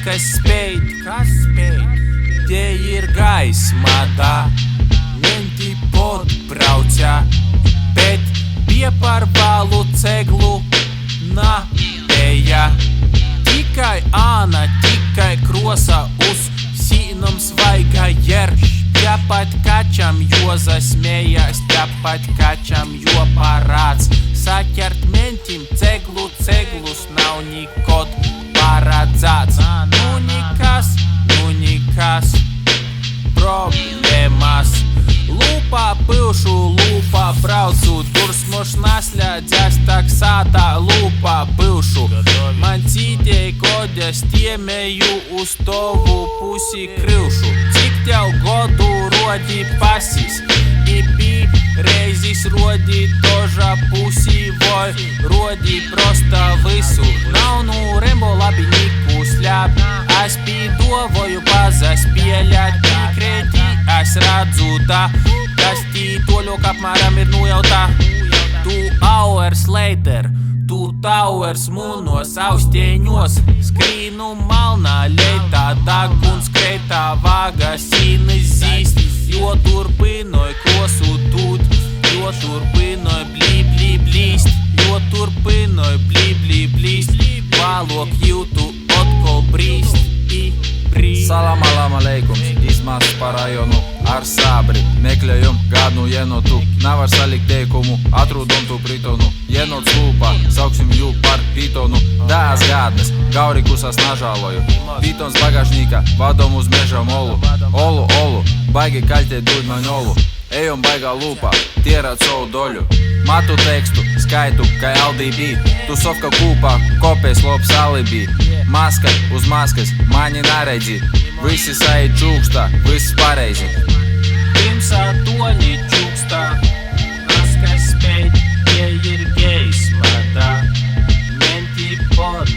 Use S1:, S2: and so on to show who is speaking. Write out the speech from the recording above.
S1: kas spēj, tie ir gaisma, da menti podbraucā, bet pieparvalu ceglu napēja. Tikai Āna, tikai krosa uz sīnam svaiga jerš. Tāpat kačam joza smējas, tāpat kačam jo parāds. Saķert mentim ceglus nav nikod paredzēts. Nu nekas problēmas. Lūpā pilšu, lūpā braucu, dursmoš nasļādzēs tak sātā lūpā pilšu. Man citei kodas tiemēju uz tovu pusi kryušu. Cik tev godu rodi pasis, i reizis rodi toža pusi, voi rodi prosta visu. Nav nu rembo labi niku sļāp, es pīdovoju pazaspēļāt, tikrēti es redzu tā, kas tītoļok apmēram ir nujautā. 2 hours later, 2 towers mūnos austieņos, skrīnu malnā leitā, daguns kreitā, vāga sīnis zīst, jo turpinoj krosu tūt, jo turpinoj blīst, jo turpinoj blīst, valok jūtu otkol brīst i brīst.
S2: Salam aleikums, izmāsts pa rajonu ar sābri, meklējam gādnu jenotu, nevar salikt teikumu, atrūdom tu pritonu, jenots lūpā, sauksim jū par pitonu, dās gādnes, gaurikusas nažāloju, pitons bagažnīkā, vadom uz mežam olu, baigi kaļtē duļ man olu, ejam baigā lūpā, tierāt savu doļu, matu tekstu, skaitu, kai LDB, tusovka kūpā, kopēs lops alibi, maska uz maskas, mani naredzi, visi saīt čūkstā, viss pareizi.
S1: Pirmsā toļi čūkstā, maskas spēj, tie ir gaisma, da menti pod